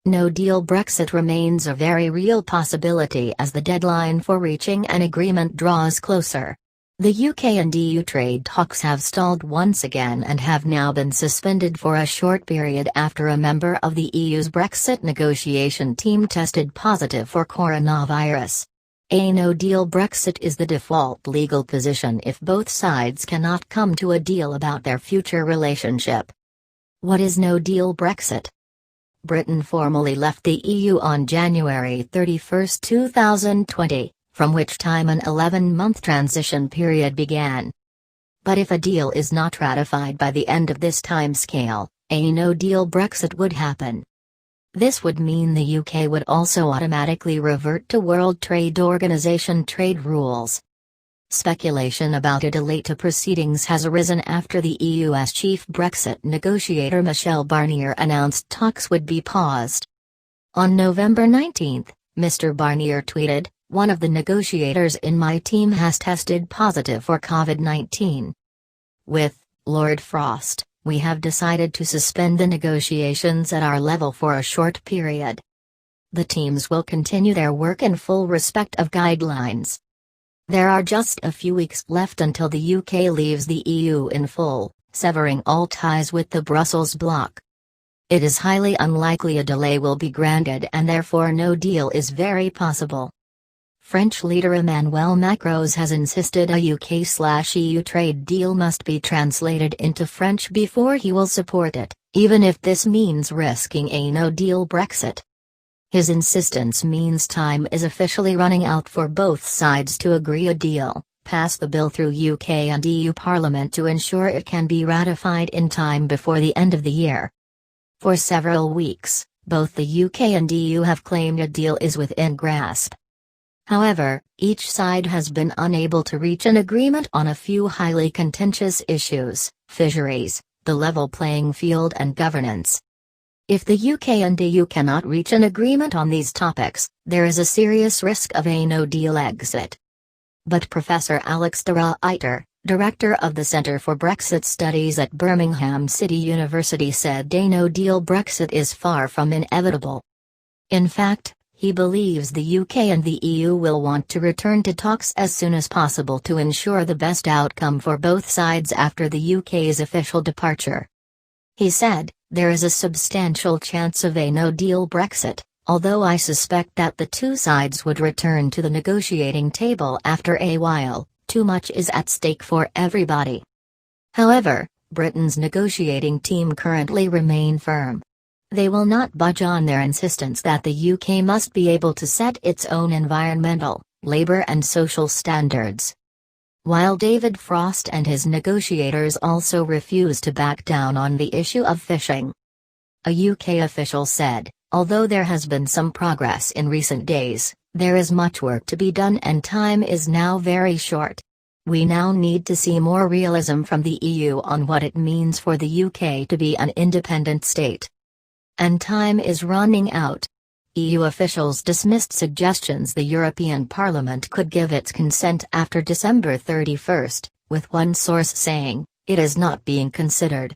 No-deal Brexit remains a very real possibility as the deadline for reaching an agreement draws closer. The UK and EU trade talks have stalled once again and have now been suspended for a short period after a member of the EU's Brexit negotiation team tested positive for coronavirus. A no-deal Brexit is the default legal position if both sides cannot come to a deal about their future relationship. What is no-deal Brexit? Britain formally left the EU on January 31, 2020, from which time an 11-month transition period began. But if a deal is not ratified by the end of this timescale, a no-deal Brexit would happen. This would mean the UK would also automatically revert to World Trade Organization trade rules. Speculation about a delay to proceedings has arisen after the EU's chief Brexit negotiator Michel Barnier announced talks would be paused. On November 19, Mr. Barnier tweeted, "One of the negotiators in my team has tested positive for COVID-19. With Lord Frost, we have decided to suspend the negotiations at our level for a short period. The teams will continue their work in full respect of guidelines. There are just a few weeks left until the UK leaves the EU in full, severing all ties with the Brussels bloc. It is highly unlikely a delay will be granted and therefore no deal is very possible." French leader Emmanuel Macron has insisted a UK/EU trade deal must be translated into French before he will support it, even if this means risking a no-deal Brexit. His insistence means time is officially running out for both sides to agree a deal, pass the bill through UK and EU Parliament to ensure it can be ratified in time before the end of the year. For several weeks, both the UK and EU have claimed a deal is within grasp. However, each side has been unable to reach an agreement on a few highly contentious issues: fisheries, the level playing field and governance. If the UK and EU cannot reach an agreement on these topics, there is a serious risk of a no-deal exit. But Professor Alex de Ruyter, director of the Centre for Brexit Studies at Birmingham City University, said a no-deal Brexit is far from inevitable. In fact, he believes the UK and the EU will want to return to talks as soon as possible to ensure the best outcome for both sides after the UK's official departure. He said, "There is a substantial chance of a no-deal Brexit, although I suspect that the two sides would return to the negotiating table after a while. Too much is at stake for everybody." However, Britain's negotiating team currently remain firm. They will not budge on their insistence that the UK must be able to set its own environmental, labour and social standards. While David Frost and his negotiators also refuse to back down on the issue of fishing. A UK official said, "Although there has been some progress in recent days, there is much work to be done and time is now very short. We now need to see more realism from the EU on what it means for the UK to be an independent state. And time is running out." EU officials dismissed suggestions the European Parliament could give its consent after December 31, with one source saying, "It is not being considered."